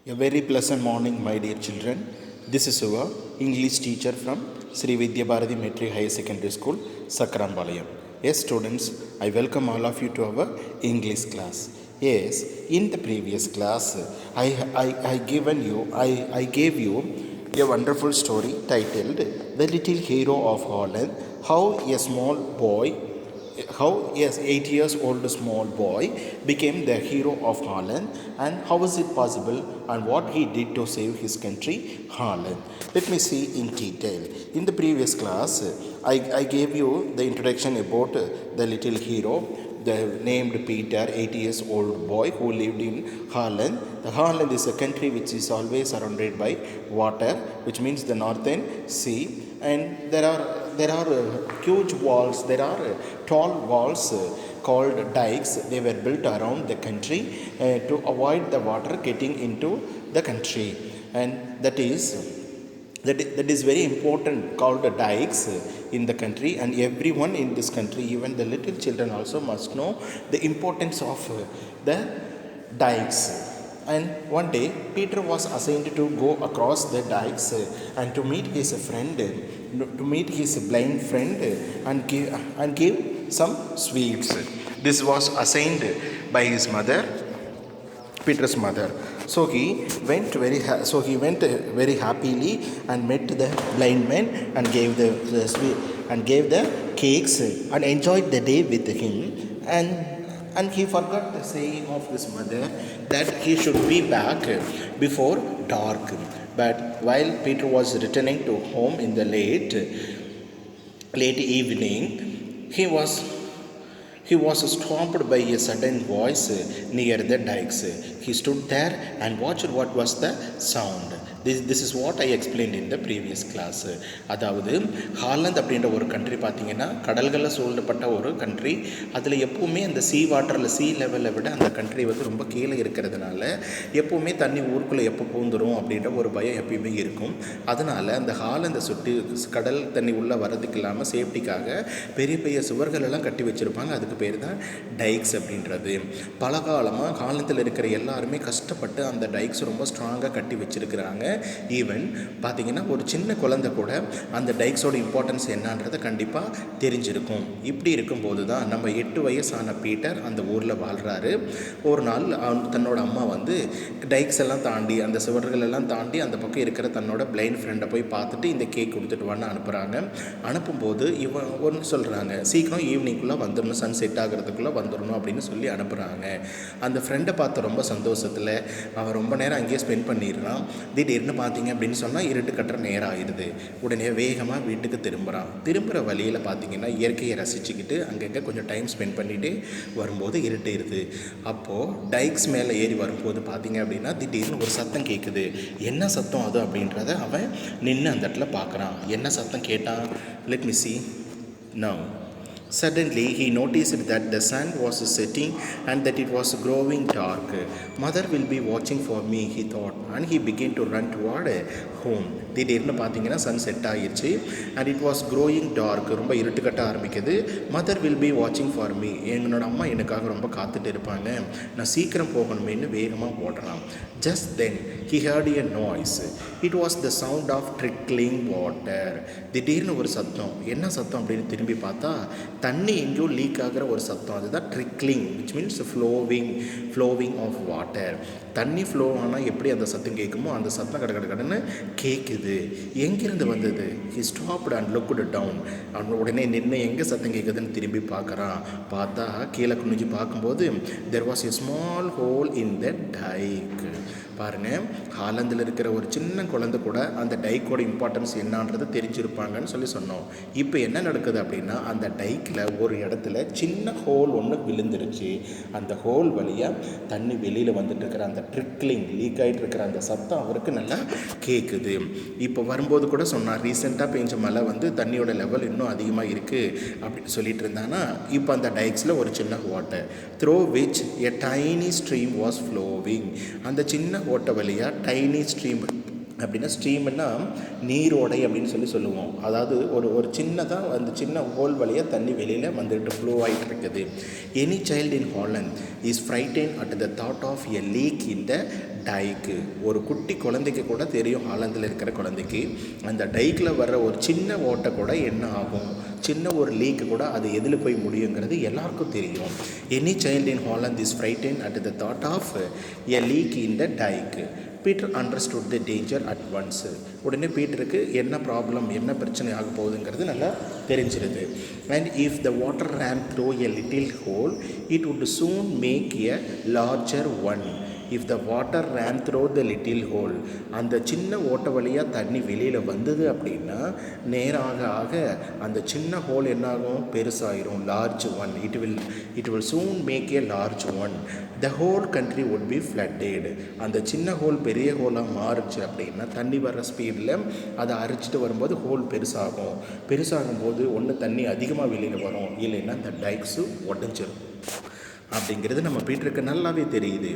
A very pleasant morning, my dear children. This is Suva, English teacher from Sri Vidya Bharati Metric Higher Secondary School, Sakrambalayam. Yes, students, I welcome all of you to our English class. Yes, in the previous class, I gave you a wonderful story titled The Little Hero of Holland, how a 8 years old small boy became the hero of Holland, and how was it possible and what he did to save his country Holland. Let me see in detail. In the previous class, I gave you the introduction about the little hero, the named Peter, 8 years old boy who lived in Holland. The Holland is a country which is always surrounded by water, which means the northern sea, and there are huge walls, there are tall walls called dikes. They were built around the country to avoid the water getting into the country, and that is very important, called dikes in the country. And everyone in this country, even the little children also, must know the importance of the dikes. And one day Peter was assigned to go across the dikes and to meet his friend, to meet his blind friend, and give some sweets. This was assigned by his mother, Peter's mother. So he went very happily and met the blind man and gave the sweet and gave the cakes and enjoyed the day with him. And he forgot the saying of his mother that he should be back before dark. But while Peter was returning to home in the late evening, he was stopped by a sudden voice near the dikes. He stood there and watched what was the sound. This is what I explained in the previous class. அதாவது Holland அப்படின்ற ஒரு country பார்த்தீங்கன்னா கடல்களில் சூழப்பட்ட ஒரு country. அதில் எப்போவுமே அந்த சீ வாட்டரில் சீ லெவலை விட அந்த கண்ட்ரி வந்து ரொம்ப கீழே இருக்கிறதுனால எப்போவுமே தண்ணி ஊருக்குள்ளே எப்போ பூந்துடும் அப்படின்ற ஒரு பயம் எப்பயுமே இருக்கும். அதனால் அந்த ஹாலந்தை சுற்றி கடல் தண்ணி உள்ளே வர்றதுக்கு இல்லாமல் சேஃப்டிக்காக பெரிய பெரிய சுவர்கள் எல்லாம் கட்டி வச்சுருப்பாங்க. அதுக்கு பேர் தான் டைக்ஸ் அப்படின்றது. பல காலமாக ஹாலந்தில் இருக்கிற எல்லாருமே கஷ்டப்பட்டு அந்த டைக்ஸ் ரொம்ப ஸ்ட்ராங்காக கட்டி வச்சுருக்கிறாங்க. ஈவன் பார்த்தீங்கன்னா ஒரு சின்ன குழந்தை கூட அந்த டைக்ஸோட இம்பார்ட்டன்ஸ் என்னன்றதை கண்டிப்பாக தெரிஞ்சிருக்கும். இப்படி இருக்கும்போது தான் நம்ம 8 வயசான பீட்டர் அந்த ஊரில் வாழ்கிறாரு. ஒரு நாள் தன்னோட அம்மா வந்து டைக்ஸ் எல்லாம் தாண்டி, அந்த சுவர்கள் எல்லாம் தாண்டி அந்த பக்கம் இருக்கிற தன்னோட பிளைண்ட் ஃப்ரெண்டை போய் பார்த்துட்டு இந்த கேக் கொடுத்துட்டு வான்னு அனுப்புகிறாங்க. அனுப்பும்போது இவன் ஒன்று சொல்கிறாங்க, சீக்கிரம் ஈவினிங்குள்ளே வந்துடணும், சன் செட் ஆகிறதுக்குள்ளே வந்துடணும் அப்படின்னு சொல்லி அனுப்புகிறாங்க. அந்த ஃப்ரெண்டை பார்த்த ரொம்ப சந்தோஷத்தில் அவன் ரொம்ப நேரம் அங்கேயே ஸ்பெண்ட் பண்ணிடுறான். திடீர்னு பார்த்தீங்க அப்படின்னு சொன்னால் இருட்டு கட்டுற நேரம் ஆயிடுது. உடனே வேகமாக வீட்டுக்கு திரும்புகிற வழியில் பார்த்தீங்கன்னா இயற்கையை ரசிச்சுக்கிட்டு அங்கங்கே கொஞ்சம் டைம் ஸ்பெண்ட் பண்ணிவிட்டு வரும்போது இருட்டுது. அப்போது டைக்ஸ் மேலே ஏறி வரும்போது பார்த்தீங்க அப்படின்னா திடீர்னு ஒரு சத்தம் கேட்குது. என்ன சத்தம் அது அப்படின்றத அவன் நின்று அந்த இடத்துல பார்க்குறான். என்ன சத்தம் கேட்டான்? Let me see now. Suddenly he noticed that the sun was setting and that it was growing dark. Mother will be watching for me, he thought, and he began to run toward home. திடீர்னு பார்த்தீங்கன்னா sunset ஆகிடுச்சு. And it was growing dark, ரொம்ப இருட்டு கட்ட ஆரம்பிக்குது. Mother will be வாட்சிங் for me, என்னோட அம்மா எனக்காக ரொம்ப காத்துட்டு இருப்பாங்க, நான் சீக்கிரம் போகணுமேன்னு வேகமாக ஓடுறான். Just then he heard a noise. It was the sound of trickling water. திடீர்னு ஒரு சத்தம். என்ன சத்தம் அப்படின்னு திரும்பி பார்த்தா தண்ணி எங்கேயோ லீக் ஆகிற ஒரு சத்தம். அதுதான் trickling, which means flowing of water. தண்ணி ஃப்ளோ ஆனால் எப்படி அந்த சத்தம் கேட்குமோ அந்த சத்தம் கடன்னு கேட்குது. எங்கேருந்து வந்தது? He stopped and looked down. அவன் உடனே நின்று எங்கே சத்தம் கேட்குதுன்னு திரும்பி பார்க்குறான். பார்த்தா கீழே குனிஞ்சு பார்க்கும்போது there was a small hole in the dike. பாருங்கள், ஹாலந்தில் இருக்கிற ஒரு சின்ன குழந்தை கூட அந்த டைக்கோட இம்பார்ட்டன்ஸ் என்னன்றது தெரிஞ்சிருப்பாங்கன்னு சொல்லி சொன்னோம். இப்போ என்ன நடக்குது அப்படின்னா அந்த டைக்கில் ஒரு இடத்துல சின்ன ஹோல் ஒன்று விழுந்துருச்சு. அந்த ஹோல் வழியாக தண்ணி வெளியில் வந்துட்டு இருக்கிற அந்த ட்ரிக்லிங், லீக் ஆகிட்டு இருக்கிற அந்த சத்தம் அவருக்கு நல்லா கேட்குது. இப்போ வரும்போது கூட சொன்னார், ரீசெண்டாக பெஞ்ச மழை வந்து தண்ணியோட லெவல் இன்னும் அதிகமாக இருக்குது அப்படின்னு சொல்லிட்டு இருந்தானா. இப்போ அந்த டைக்ஸில் ஒரு சின்ன water throw which a tiny stream was flowing. அந்த சின்ன ஓட்ட வழியாக டைனி ஸ்ட்ரீம் அப்படின்னா ஸ்ட்ரீம்னா நீரோடை அப்படின்னு சொல்லுவோம். அதாவது ஒரு சின்னதாக அந்த சின்ன ஹோல் வழியாக தண்ணி வெளியில் வந்துட்டு ஃப்ளோ ஆகிட்டு இருக்குது. Any child in Holland is frightened at the thought of a leak in the dike. ஒரு குட்டி குழந்தைக்கு கூட தெரியும், ஹாலந்தில் இருக்கிற குழந்தைக்கு அந்த டைக்கில் வர்ற ஒரு சின்ன ஓட்டை கூட என்ன ஆகும், சின்ன ஒரு லீக்கு கூட அது எதில் போய் முடியுங்கிறது எல்லாருக்கும் தெரியும். Any child in Holland is frightened at the thought of a leak in the dike. Peter understood the danger at once. உடனே பீட்டருக்கு என்ன ப்ராப்ளம், என்ன பிரச்சனை ஆக போகுதுங்கிறது நல்லா தெரிஞ்சிருது. And if the water ran through a little hole it would soon make a larger one. If the water ran through the little hole, அந்த சின்ன ஓட்ட வழியாக தண்ணி வெளியில் வந்தது அப்படின்னா நேராக ஆக அந்த சின்ன ஹோல் என்னாகும், பெருசாயிரும், large one. It will soon make a large one. The whole country would be flooded. அந்த சின்ன ஹோல் பெரிய ஹோலாக மாறுச்சு அப்படின்னா தண்ணி வர்ற ஸ்பீடில் அதை அரிச்சிட்டு வரும்போது ஹோல் பெருசாகும் போது ஒன்று தண்ணி அதிகமாக வெளியில் வரும், இல்லைன்னா அந்த டைக்ஸு உடஞ்சிரும் அப்படிங்கிறது நம்ம பீட்டருக்கு நல்லாவே தெரியுது.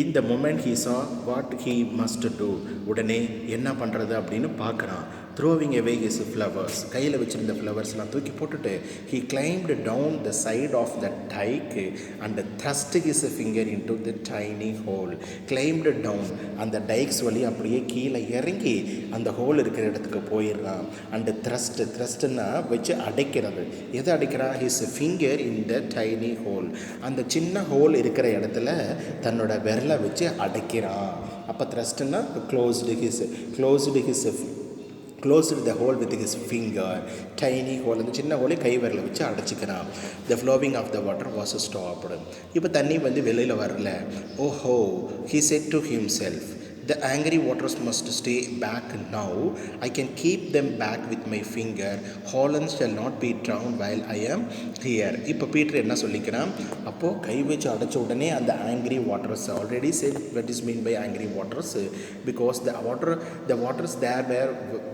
இந்த மொமெண்ட் ஹீ சா வாட் ஹீ மஸ்ட் டூ. உடனே என்ன பண்ணுறது அப்படின்னு பார்க்குறான். த்ரோவிங் அவே ஹிஸ் ஃப்ளவர்ஸ், கையில் வச்சுருந்த ஃப்ளவர்ஸ்லாம் தூக்கி போட்டுட்டு he climbed down the side of the dike and thrust his finger in to the tiny hole. Climbed down, அந்த டைக்ஸ் வழி அப்படியே கீழே இறங்கி அந்த ஹோல் இருக்கிற இடத்துக்கு போயிடுறான். அண்டு த்ரஸ்ட்னா வச்சு அடைக்கிறது. எதை அடைக்கிறான்? His finger in the tiny hole. அந்த சின்ன ஹோல் இருக்கிற இடத்துல தன்னோட விரலை வச்சு அடைக்கிறான். அப்போ த்ரஸ்ட்னா closed the hole with his finger. Tiny hole, அந்த சின்ன ஹோலை கை விரலை வச்சு அடைச்சிக்கிறான். The flowing of the water was stopped. இப்போ தண்ணி வெளியில் வரல. ஓஹோ, he said to himself, the angry waters must stay back now. I can keep them back with my finger. Holland shall not be drowned while I am here. இப்போ Peter என்ன சொல்லிக்கிறான், அப்போது கை வச்சு அடைச்ச உடனே அந்த angry waters, already said what is mean by angry waters, because the waters there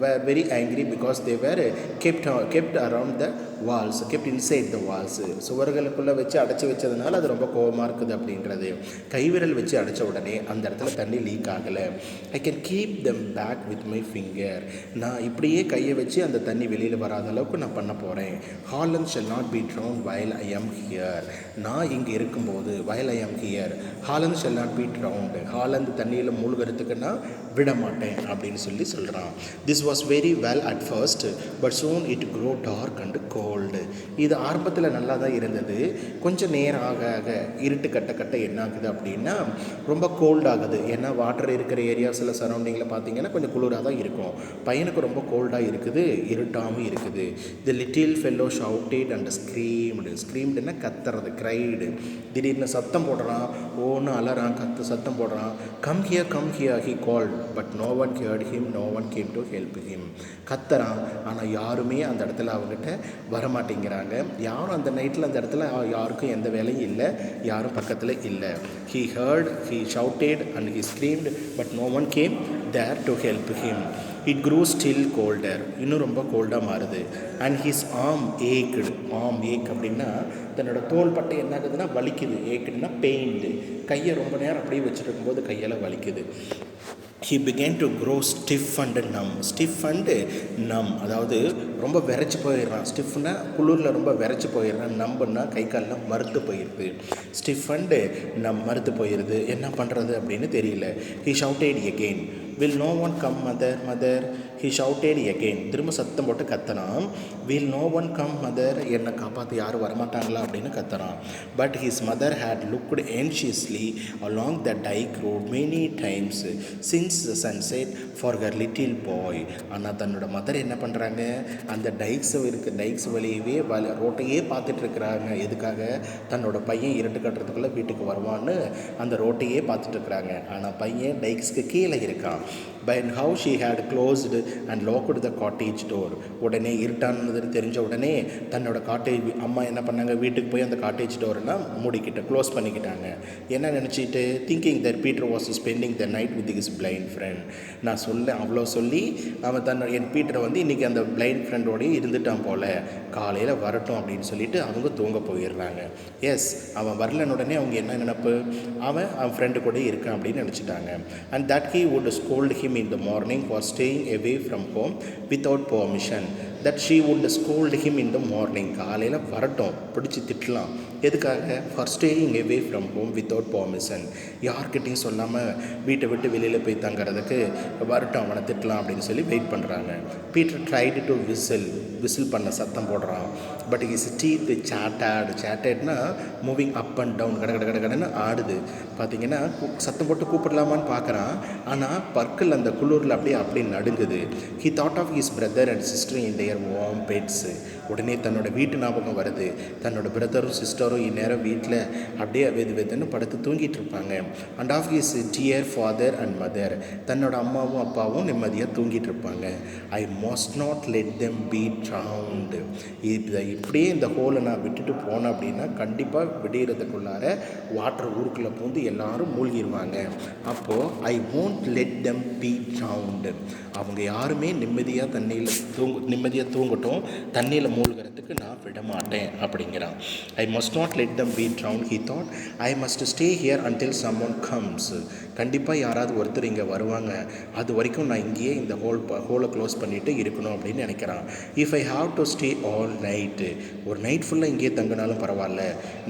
were very angry because they were kept around the walls, kept inside the walls. சுவர்களுக்குள்ளே வச்சு அடைச்சி வச்சதுனால அது ரொம்ப கோபமாக இருக்குது அப்படின்றது. கைவிரல் வச்சு அடைச்ச உடனே அந்த இடத்துல தண்ணி லீக் ஆகலை. I can keep them back with my finger. நான் இப்படியே கையை வச்சு அந்த தண்ணி வெளியில் வராத அளவுக்கு நான் பண்ண போகிறேன். Holland shall not be drowned while I am here. நான் இங்கே இருக்கும்போது while I am here, Holland shall not be drowned. Holland தண்ணியில் மூழ்கிறதுக்கு நான் விட மாட்டேன் அப்படின்னு சொல்கிறான். This was very well at first, but soon it grew dark and cold. இது ஆரம்பத்தில் நல்லா தான் இருந்தது. கொஞ்சம் நேரம் ஆக ஆக இருட்டு கட்ட என்ன ஆகுது அப்படின்னா ரொம்ப கோல்ட் ஆகுது. ஏன்னா வாட்டர் இருக்கிற ஏரியாஸில் சரௌண்டிங்கில் பார்த்தீங்கன்னா கொஞ்சம் குளிராக தான் இருக்கும். பையனுக்கு ரொம்ப கோல்டாக இருக்குது, இருட்டாகவும் இருக்குது. The little fellow shouted and ஸ்க்ரீம்டுன்னா கத்துறது, க்ரைடு. திடீர்னு சத்தம் போடுறான், ஓன்னு அலறான், சத்தம் போடுறான். Come here he called, but no one heard him, no one came to help him. கத்துறான், ஆனால் யாருமே அந்த இடத்துல அவங்ககிட்ட வரமாட்டேங்கிறாங்க. யாரும் அந்த நைட்டில் அந்த இடத்துல யாருக்கும் எந்த வேலையும் இல்லை, யாரும் பக்கத்தில் இல்லை. He heard, he shouted and he screamed, but no one came there to help him. It grew still colder. இன்னும் ரொம்ப கோல்டாக மாறுது. And his arm ached. ache அப்படின்னா தன்னோட தோல் பட்டை என்ன ஆகுதுன்னா வலிக்குது. ஏக்குதுன்னா பெயின்டு. கையை ரொம்ப நேரம் அப்படியே வச்சுட்டு இருக்கும்போது கையெல்லாம் வலிக்குது. He began to grow stiff and numb. அதாவது ரொம்ப விரைச்சி போயிடுறான். ஸ்டிஃப்னா குளிரில் ரொம்ப விரைச்சி போயிடுறான். நம்புன்னா கை காலெலாம் மறுத்து போயிடுது. ஸ்டிஃப் அண்டு மறுத்து போயிடுது. என்ன பண்ணுறது அப்படின்னு தெரியல. He shouted again, will no one come mother. He shouted again. திரும்ப சத்தம் போட்டு கத்தனான். will no one come mother, என்னை காப்பாற்ற யாரும் வரமாட்டாங்களா அப்படின்னு கத்தனான். But his mother had looked anxiously along the dike road many times since the sunset for her little boy. ஆனால் தன்னோட mother என்ன பண்ணுறாங்க, அந்த டைக்ஸ் வழியவே ரோட்டையே பார்த்துட்டு இருக்கிறாங்க. எதுக்காக? தன்னோட பையன் இருட்டு கட்டுறதுக்குள்ளே வீட்டுக்கு வருவான்னு அந்த ரோட்டையே பார்த்துட்டு இருக்கிறாங்க. ஆனால் பையன் டைக்ஸ்க்கு கீழே இருக்கான். By how she had closed and locked the cottage door. உடனே இருட்டானது தெரிஞ்ச உடனே தன்னோட காட்டேஜ் அம்மா என்ன பண்ணாங்க, வீட்டுக்கு போய் அந்த காட்டேஜ் டோர்லாம் க்ளோஸ் பண்ணிக்கிட்டாங்க. என்ன நினச்சிட்டு, thinking that Peter was spending the night with his blind friend. நான் அவ்வளோ சொல்லி அவன் என் பீட்டரை இன்றைக்கி அந்த பிளைண்ட் ஃப்ரெண்டோடையே இருந்துட்டான் போல், காலையில் வரட்டும் அப்படின்னு சொல்லிட்டு அவங்க தூங்க போயிடுறாங்க. எஸ், அவன் வரலன்னு உடனே அவங்க என்ன நினப்பு, அவன் ஃப்ரெண்டு கூட இருக்கான் அப்படின்னு நினச்சிட்டாங்க. And that he would scold him in the morning for staying away from home without permission. That she would scold him in the morning. காலையில் வரட்டும், பிடிச்சி திட்டலாம். எதுக்காக? For staying away from home without permission. யார்கிட்டையும் சொல்லாமல் வீட்டை விட்டு வெளியில் போய் தங்குறதுக்கு வரட்டும், அவனை திட்டலாம் அப்படின்னு சொல்லி வெயிட் பண்ணுறாங்க. பீட்டர் ட்ரைடு டு விசில் பண்ண சத்தம் போடுறான். பட் ஹிஸ் டீத் சேட்டட்னா மூவிங் அப் அண்ட் டவுன், கடன்னு ஆடுது. பார்த்தீங்கன்னா சத்தம் போட்டு கூப்பிடலாமான்னு பார்க்குறான். ஆனால் பற்கள் அந்த குளிரில் அப்படியே நடுங்குது. He thought of his brother and sister in their warm beds. உடனே தன்னோட வீட்டு ஞாபகம் வருது. தன்னோட பிரதரும் சிஸ்டரும் இந்நேரம் வீட்டில் அப்படியே வெதுன்னு படுத்து தூங்கிட்டு இருப்பாங்க. And of his dear father and mother, தன்னோட அம்மாவும் அப்பாவும் நிம்மதியாக தூங்கிட்டு இருப்பாங்க. I must not let them be drowned. இப்படியே இந்த ஹோலை நான் விட்டுட்டு போனேன் அப்படின்னா கண்டிப்பாக விடியறதுக்குள்ளார வாட்டர் ஊருக்குள்ளே பூந்து எல்லாரும் மூழ்கிடுவாங்க. அப்போது ஐ won't let them be drowned. அவங்க யாருமே நிம்மதியாக தூங்கட்டும், தண்ணியில் மூழ்கிறதுக்கு நான் விட மாட்டேன் அப்படிங்கிறான். ஐ must not let them be drowned. He thought I must stay here until someone comes. கண்டிப்பாக யாராவது ஒருத்தர் இங்கே வருவாங்க, அது வரைக்கும் நான் இங்கேயே இந்த ஹோலை க்ளோஸ் பண்ணிவிட்டு இருக்கணும் அப்படின்னு நினைக்கிறான். If I have to stay all night, ஒரு நைட் ஃபுல்லாக இங்கேயே தங்கினாலும் பரவாயில்ல,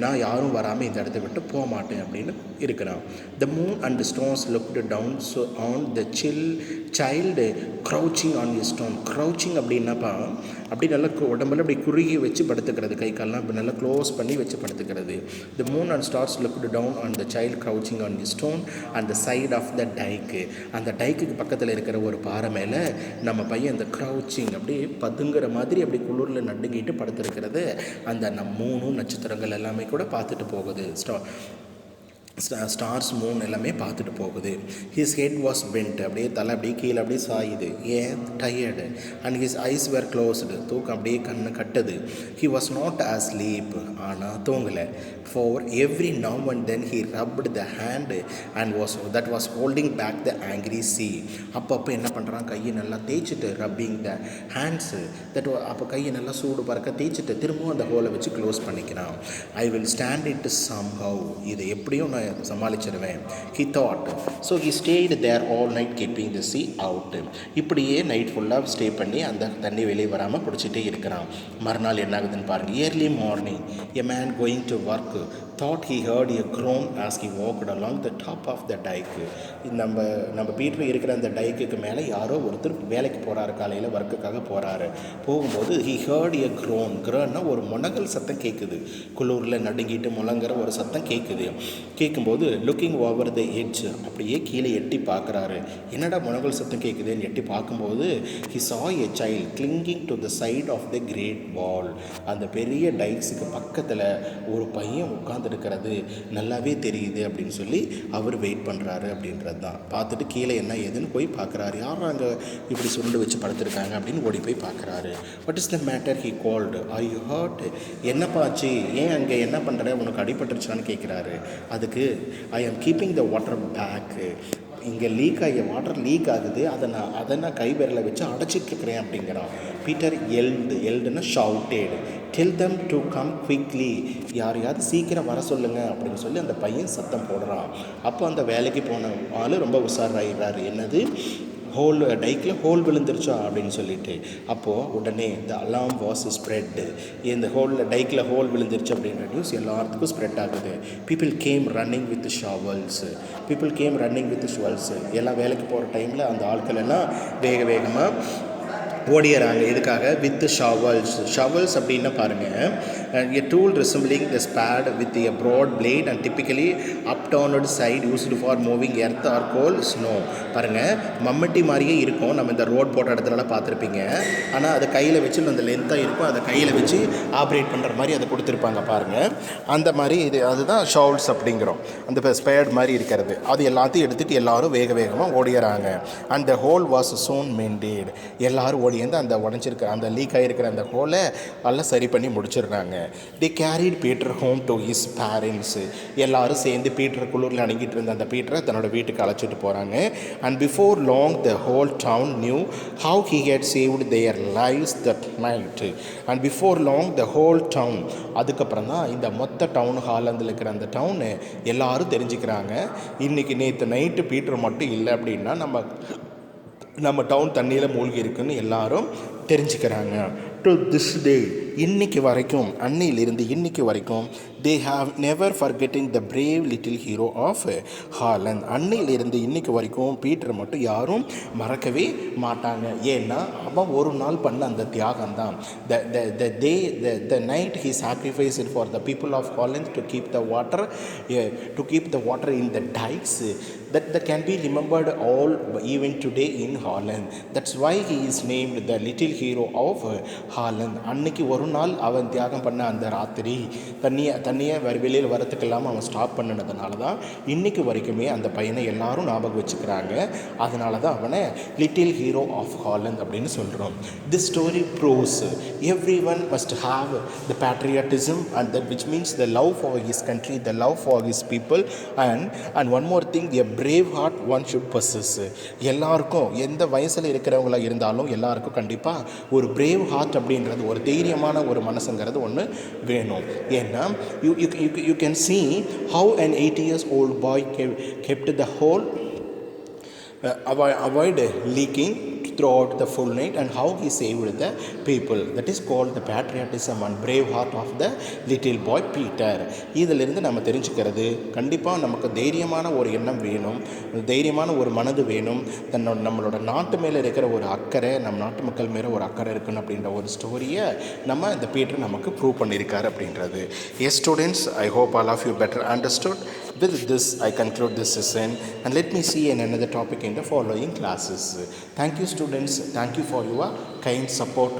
நான் யாரும் வராமல் இந்த இடத்த விட்டு போக மாட்டேன் அப்படின்னு இருக்கிறான். The moon and stones looked down so on the child crouching on his stone. Crouching அப்படின்னாப்பா அப்படி நல்லா உடம்பெல்லாம் அப்படி குறுகி வச்சு படுத்துக்கிறது, கை கால்லாம் அப்படி நல்லா க்ளோஸ் பண்ணி வச்சு படுத்துக்கிறது. The moon and stars looked down on the child crouching on his stone and the side of the dike. அந்த டைக்குக்கு பக்கத்தில் இருக்கிற ஒரு பாறை மேலே நம்ம பையன் அந்த க்ரௌச்சிங் அப்படி பதுங்குற மாதிரி அப்படி குளிரில் நடுங்கிட்டு படுத்துருக்கிறது அந்த மூணும் நட்சத்திரங்கள் எல்லாமே கூட பார்த்துட்டு போகுது. ஸ்டார்ஸ் மூன் எல்லாமே பார்த்துட்டு போகுது. ஹிஸ் ஹெட் வாஸ் பென்ட், அப்படியே தலை அப்படியே கீழே அப்படியே சாயுது. ஏன்? Tired. And his eyes were closed, தூக்கம் அப்படியே கண்ணு கட்டுது. ஹி வாஸ் நாட் asleep, ஆனால் தூங்கலை. For every now and then he rubbed the hand and that was holding back the angry sea. அப்பப்போ என்ன பண்ணுறான், கையை நல்லா தேய்ச்சிட்டு ரப்பிங் த ஹேண்ட்ஸு அப்போ கையை நல்லா சூடு பறக்க தேய்ச்சிட்டு திரும்பவும் அந்த ஹோலை வச்சு க்ளோஸ் பண்ணிக்கிறான். I will stand it somehow, இதை எப்படியும் நான் சமாளிச்சிடுவேன். He thought. So he stayed there all night keeping the sea out. இப்படியே நைட் ஃபுல்லாக ஸ்டே பண்ணி அந்த தண்ணி வெளியே வராமல் பிடிச்சிட்டே இருக்கிறான். மறுநாள் என்ன ஆகுதுன்னு பாருங்கள். Early morning, a man going to work thought he heard a groan as he walked along the top of the dike. நம்ம பீட்டர் இருக்கிற அந்த டைக்குக்கு மேலே யாரோ ஒருத்தர் வேலைக்கு போகிறாரு, காலையில் ஒர்க்குக்காக போகிறாரு. போகும்போது he heard a groan. groanனா ஒரு முனகல் சத்தம் கேட்குது, குளூரில் நடுங்கிட்டு முழங்குற ஒரு சத்தம் கேட்கும்போது லுக்கிங் ஓவர் த எட்ஜ், அப்படியே கீழே எட்டி பார்க்குறாரு. என்னடா முனகல் சத்தம் கேட்குதுன்னு எட்டி பார்க்கும்போது he saw a child clinging to the side of the great wall. அந்த பெரிய டைக்ஸுக்கு பக்கத்தில் ஒரு பையன் உட்காந்துருக்கிறது நல்லாவே தெரியுது அப்படின்னு சொல்லி அவர் வெயிட் பண்ணுறாரு அப்படின்றது தான். பார்த்துட்டு கீழே என்ன ஏதுன்னு போய் பார்க்குறாரு. யாரும் அங்கே இப்படி சுருண்டு வச்சு படுத்துருக்காங்க அப்படின்னு ஓடி போய் பார்க்குறாரு. What is the matter? He called. I hurt. என்னப்பாச்சு, ஏன் அங்கே என்ன பண்ணுற, உனக்கு அடிபட்டுருச்சான்னு கேட்குறாரு. அதுக்கு I am keeping the water back, இங்கே வாட்டர் லீக் ஆகுது, அதை நான் கை விரலை வச்சு அடைச்சிட்ருக்கிறேன் அப்படிங்கிறான். பீட்டர் எல்டுன்னா shouted. Tell them to come quickly, யாரையாவது சீக்கிரம் வர சொல்லுங்கள் அப்படின்னு சொல்லி அந்த பையன் சத்தம் போடுறான். அப்போ அந்த வேலைக்கு போன ஆள் ரொம்ப உஷாராயிடுறாரு. என்னது, டைக்கில் ஹோல் விழுந்துருச்சா அப்படின்னு சொல்லிட்டு. அப்போது உடனே த அலாம் வாஸ் ஸ்ப்ரெட். இந்த டைக்கில் ஹோல் விழுந்துருச்சு அப்படின்ற நியூஸ் எல்லாத்துக்கும் ஸ்ப்ரெட் ஆகுது. People came running with shovels. எல்லாம் வேலைக்கு போகிற டைமில் அந்த ஆட்கள் எல்லாம் வேகமாக ஓடிடுறாங்க. எதுக்காக? வித் ஷவல்ஸ் அப்படின்னா பாருங்கள், a tool resembling the spade with a broad blade and typically upturned side used for moving earth or coal snow. பாருங்கள், மம்மட்டி மாதிரியே இருக்கும், நம்ம இந்த ரோட் போட்ட இடத்துலலாம் பார்த்துருப்பீங்க. ஆனால் அதை கையில் வச்சு அந்த லென்த்தாக இருக்கும், அதை கையில் வச்சு ஆப்ரேட் பண்ணுற மாதிரி அதை கொடுத்துருப்பாங்க பாருங்கள். அந்த மாதிரி அதுதான் ஷவல்ஸ் அப்படிங்கிறோம். அந்த ஸ்பேட் மாதிரி இருக்கிறது, அது எல்லாத்தையும் எடுத்துகிட்டு எல்லோரும் வேகமாக ஓடிடுறாங்க. And the hole was soon mended. எல்லோரும் ஓடிந்து அந்த உடஞ்சிருக்க அந்த லீக் ஆகிருக்கிற அந்த ஹோலை எல்லாம் சரி பண்ணி முடிச்சிடுறாங்க. They carried Peter home to his parents. எல்லாரும் சேர்ந்து பீட்டர் குளூரில் அடங்கிட்டு இருந்த அந்த பீட்டரை தன்னோட வீட்டுக்கு அழைச்சிட்டு போகிறாங்க. And before long the whole town knew how he had saved their lives that night. And before long the whole town, அதுக்கப்புறம் தான் இந்த மொத்த டவுன் ஹாலந்தில் இருக்கிற அந்த டவுனு எல்லாரும் தெரிஞ்சுக்கிறாங்க. இன்றைக்கி நேற்று நைட்டு பீட்டர் மட்டும் இல்லை அப்படின்னா நம்ம நம்ம டவுன் தண்ணியில் மூழ்கி இருக்குன்னு எல்லாரும் தெரிஞ்சுக்கிறாங்க. டு திஸ் டே, இன்னைக்கு வரைக்கும், அன்னையிலிருந்து இன்னைக்கு வரைக்கும், they have never forgetting the brave little hero of Holland. அன்னையிலிருந்து இன்னைக்கு வரைக்கும் பீட்டரை மட்டும் யாரும் மறக்கவே மாட்டாங்க. ஏன்னா அவன் ஒரு நாள் பண்ண அந்த தியாகம் தான். The night he sacrificed for the people of Holland to keep the water in the dikes that can be remembered all even today in Holland. That's why he is named the little hero of Holland. அன்னைக்கு ஒரு நாள் அவன் தியாகம் பண்ண அந்த ராத்திரி தண்ணியை வெளியில் வரத்துக்கு இல்லாமல் அவன் ஸ்டாப் பண்ணினதுனால தான் இன்றைக்கு வரைக்குமே அந்த பையனை எல்லாரும் ஞாபகம் வச்சுக்கிறாங்க. அதனால தான் அவனை லிட்டில் ஹீரோ ஆஃப் ஹாலண்ட் அப்படின்னு சொல்கிறோம். This story proves every one must have the patriotism and that which means the love for his country, the love for his people, and one more thing, a brave heart one should possess. எல்லாருக்கும் எந்த வயசில் இருக்கிறவங்களா இருந்தாலும் எல்லாருக்கும் கண்டிப்பாக ஒரு brave heart அப்படின்றது, ஒரு தைரியமான ஒரு மனசுங்கிறது ஒன்று வேணும். ஏன்னா you can see how an 8 years old boy kept the whole avoid leaking throughout the full night and how he saved the people. That is called the patriotism and brave heart of the little boy Peter. இதிலிருந்து நம்ம தெரிஞ்சுக்கிறது, கண்டிப்பாக நமக்கு தைரியமான ஒரு எண்ணம் வேணும், தைரியமான ஒரு மனது வேணும், நம்மளோட நாட்டு மேலே இருக்கிற ஒரு அக்கறை, நம்ம நாட்டு மக்கள் மேலே ஒரு அக்கறை இருக்குன்னு அப்படின்ற ஒரு ஸ்டோரியை நம்ம இந்த பீட்டர் நமக்கு ப்ரூவ் பண்ணியிருக்காரு அப்படின்றது. Yes students, I hope all of you better understood. With this I conclude this session and let me see another topic in the following classes. Thank you students, thank you for your kind support.